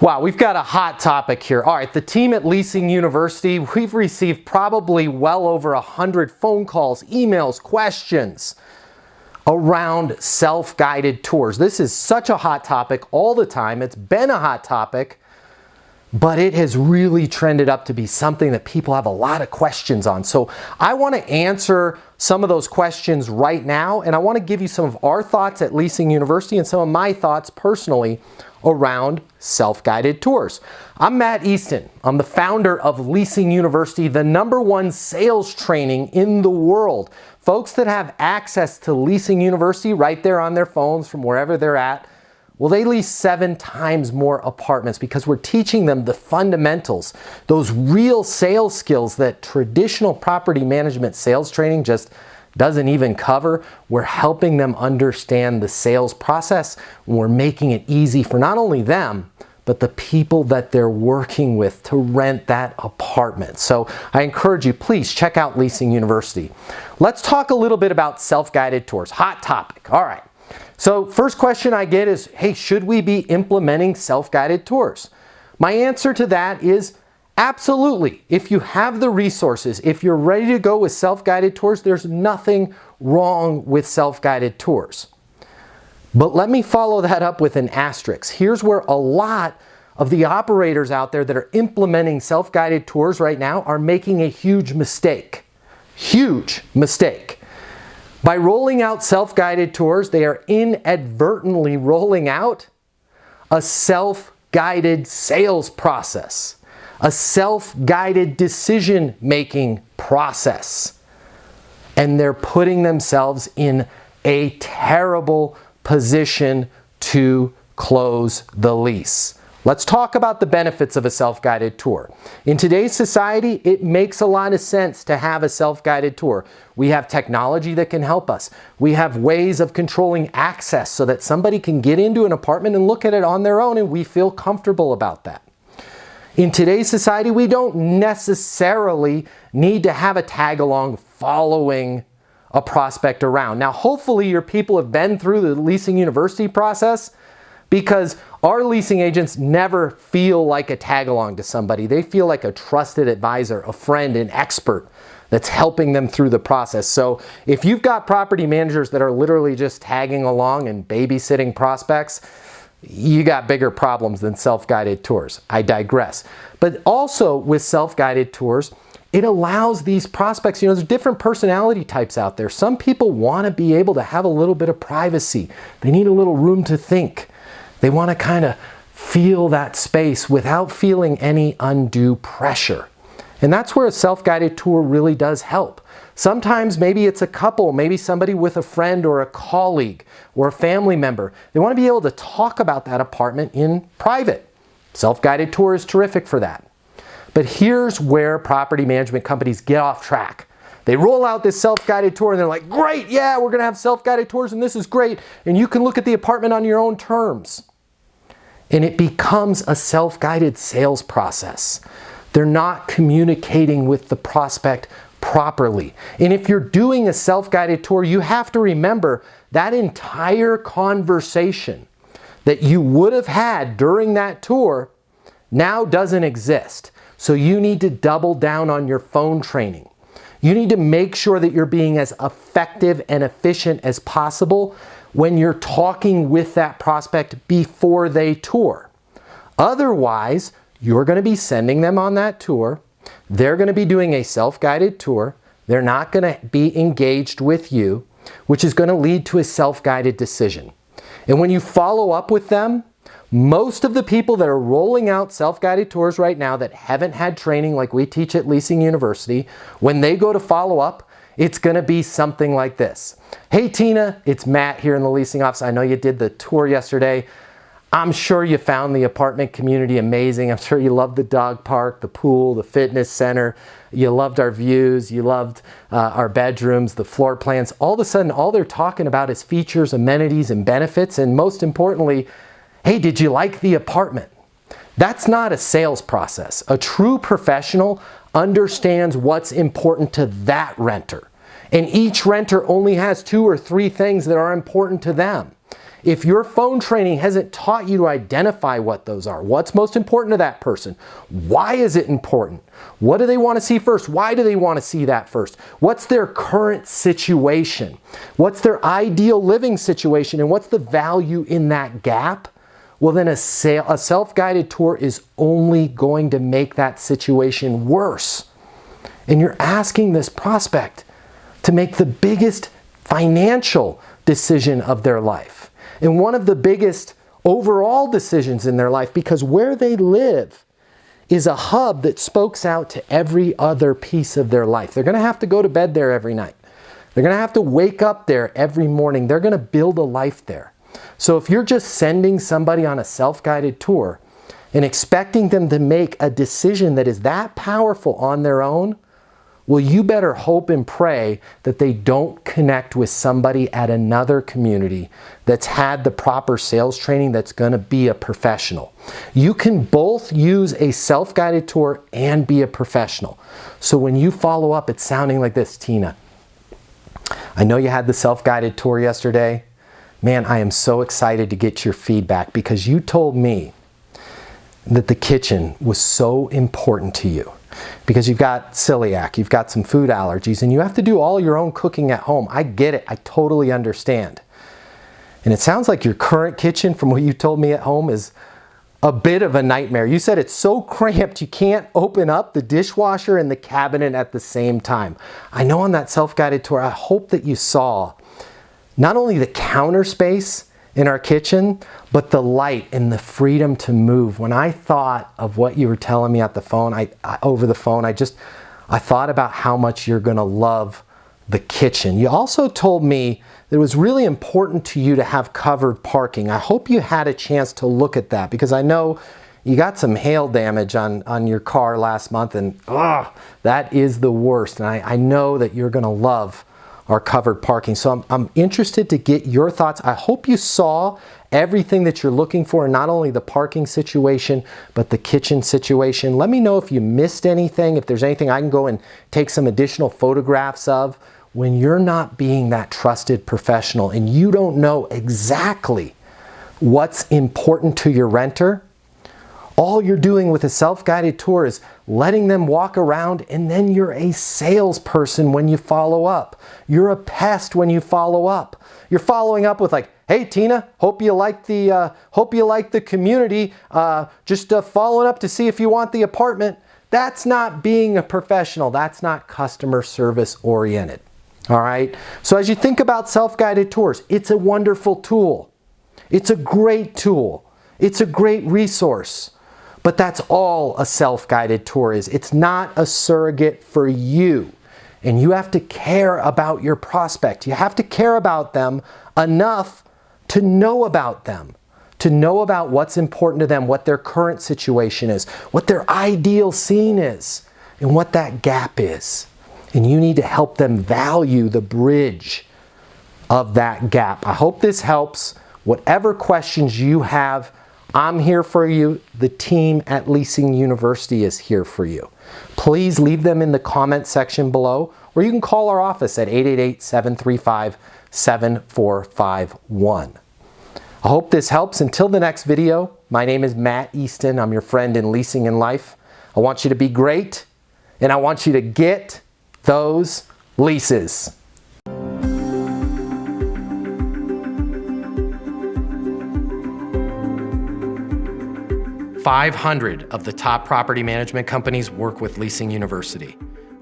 Wow, we've got a hot topic here. All right, the team at Leasing University, we've received probably well over 100 phone calls, emails, questions around self-guided tours. This is such a hot topic all the time. It's been a hot topic, but it has really trended up to be something that people have a lot of questions on. So I want to answer some of those questions right now, and I want to give you some of our thoughts at Leasing University and some of my thoughts personally around self-guided tours. I'm Matt Easton. I'm the founder of Leasing University, the #1 sales training in the world. Folks that have access to Leasing University right there on their phones from wherever they're at, well, they lease 7 times more apartments because we're teaching them the fundamentals, those real sales skills that traditional property management sales training just doesn't even cover. We're helping them understand the sales process, and we're making it easy for not only them, but the people that they're working with to rent that apartment. So I encourage you, please check out Leasing University. Let's talk a little bit about self-guided tours. Hot topic. All right. So first question I get is, hey, should we be implementing self-guided tours? My answer to that is absolutely. If you have the resources, if you're ready to go with self-guided tours, there's nothing wrong with self-guided tours. But let me follow that up with an asterisk. Here's where a lot of the operators out there that are implementing self-guided tours right now are making a huge mistake. Huge mistake. By rolling out self-guided tours, they are inadvertently rolling out a self-guided sales process, a self-guided decision-making process. And they're putting themselves in a terrible position to close the lease. Let's talk about the benefits of a self-guided tour. In today's society, it makes a lot of sense to have a self-guided tour. We have technology that can help us. We have ways of controlling access so that somebody can get into an apartment and look at it on their own, and we feel comfortable about that. In today's society, we don't necessarily need to have a tag-along following a prospect around. Now, hopefully your people have been through the Leasing University process, because our leasing agents never feel like a tag-along to somebody. They feel like a trusted advisor, a friend, an expert that's helping them through the process. So if you've got property managers that are literally just tagging along and babysitting prospects, you got bigger problems than self-guided tours. I digress. But also with self-guided tours, it allows these prospects, there's different personality types out there. Some people want to be able to have a little bit of privacy. They need a little room to think. They want to kind of feel that space without feeling any undue pressure. And that's where a self-guided tour really does help. Sometimes maybe it's a couple, maybe somebody with a friend or a colleague or a family member. They want to be able to talk about that apartment in private. Self-guided tour is terrific for that. But here's where property management companies get off track. They roll out this self-guided tour and they're like, great, yeah, we're going to have self-guided tours and this is great. And you can look at the apartment on your own terms. And it becomes a self-guided sales process. They're not communicating with the prospect properly. And if you're doing a self-guided tour, you have to remember that entire conversation that you would have had during that tour now doesn't exist. So you need to double down on your phone training. You need to make sure that you're being as effective and efficient as possible when you're talking with that prospect before they tour. Otherwise, you're going to be sending them on that tour. They're going to be doing a self-guided tour. They're not going to be engaged with you, which is going to lead to a self-guided decision. And when you follow up with them, most of the people that are rolling out self-guided tours right now that haven't had training like we teach at Leasing University, when they go to follow up, it's going to be something like this. Hey Tina, it's Matt here in the leasing office. I know you did the tour yesterday. I'm sure you found the apartment community amazing. I'm sure you loved the dog park, the pool, the fitness center. You loved our views. You loved our bedrooms, the floor plans. All of a sudden, all they're talking about is features, amenities, and benefits. And most importantly, hey, did you like the apartment? That's not a sales process. A true professional understands what's important to that renter. And each renter only has 2 or 3 things that are important to them. If your phone training hasn't taught you to identify what those are, what's most important to that person, why is it important? What do they want to see first? Why do they want to see that first? What's their current situation? What's their ideal living situation? And what's the value in that gap? Well, then a self-guided tour is only going to make that situation worse. And you're asking this prospect to make the biggest financial decision of their life and one of the biggest overall decisions in their life, because where they live is a hub that spokes out to every other piece of their life. They're going to have to go to bed there every night. They're going to have to wake up there every morning. They're going to build a life there. So if you're just sending somebody on a self-guided tour and expecting them to make a decision that is that powerful on their own, well, you better hope and pray that they don't connect with somebody at another community that's had the proper sales training, that's going to be a professional. You can both use a self-guided tour and be a professional. So when you follow up, it's sounding like this: Tina, I know you had the self-guided tour yesterday. Man, I am so excited to get your feedback because you told me that the kitchen was so important to you. Because you've got celiac, you've got some food allergies, and you have to do all your own cooking at home. I get it. I totally understand. And it sounds like your current kitchen, from what you told me at home, is a bit of a nightmare. You said it's so cramped you can't open up the dishwasher and the cabinet at the same time. I know on that self-guided tour, I hope that you saw not only the counter space in our kitchen, but the light and the freedom to move. When I thought of what you were telling me at the phone, over the phone, I thought about how much you're gonna love the kitchen. You also told me that it was really important to you to have covered parking. I hope you had a chance to look at that, because I know you got some hail damage on your car last month, and that is the worst. And I know that you're gonna love our covered parking. So I'm interested to get your thoughts. I hope you saw everything that you're looking for, not only the parking situation, but the kitchen situation. Let me know if you missed anything, if there's anything I can go and take some additional photographs of. When you're not being that trusted professional and you don't know exactly what's important to your renter, all you're doing with a self-guided tour is letting them walk around, and then you're a salesperson when you follow up. You're a pest when you follow up. You're following up with like, "Hey Tina, hope you like the community. Just following up to see if you want the apartment." That's not being a professional. That's not customer service oriented. All right. So as you think about self-guided tours, it's a wonderful tool. It's a great tool. It's a great resource. But that's all a self-guided tour is. It's not a surrogate for you. And you have to care about your prospect. You have to care about them enough to know about them, to know about what's important to them, what their current situation is, what their ideal scene is, and what that gap is. And you need to help them value the bridge of that gap. I hope this helps. Whatever questions you have, I'm here for you. The team at Leasing University is here for you. Please leave them in the comment section below, or you can call our office at 888-735-7451. I hope this helps. Until the next video, my name is Matt Easton. I'm your friend in Leasing in Life. I want you to be great, and I want you to get those leases. 500 of the top property management companies work with Leasing University.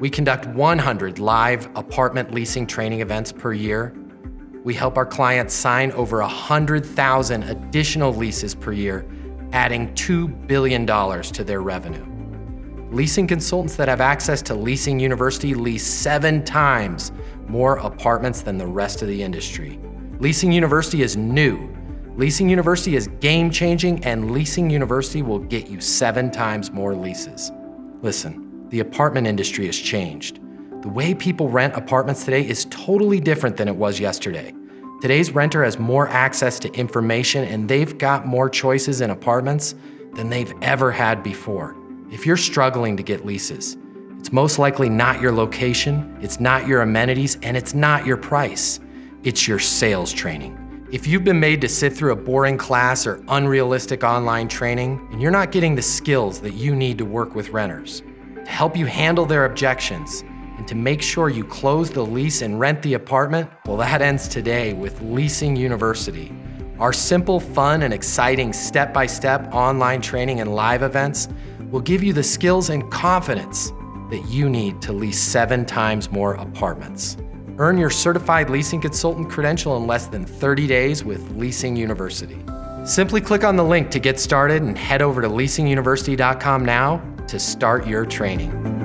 We conduct 100 live apartment leasing training events per year. We help our clients sign over 100,000 additional leases per year, adding $2 billion to their revenue. Leasing consultants that have access to Leasing University lease 7 times more apartments than the rest of the industry. Leasing University is new. Leasing University is game-changing, and Leasing University will get you 7 times more leases. Listen, the apartment industry has changed. The way people rent apartments today is totally different than it was yesterday. Today's renter has more access to information, and they've got more choices in apartments than they've ever had before. If you're struggling to get leases, it's most likely not your location, it's not your amenities, and it's not your price. It's your sales training. If you've been made to sit through a boring class or unrealistic online training, and you're not getting the skills that you need to work with renters, to help you handle their objections, and to make sure you close the lease and rent the apartment, well, that ends today with Leasing University. Our simple, fun, and exciting step-by-step online training and live events will give you the skills and confidence that you need to lease 7 times more apartments. Earn your certified leasing consultant credential in less than 30 days with Leasing University. Simply click on the link to get started and head over to leasinguniversity.com now to start your training.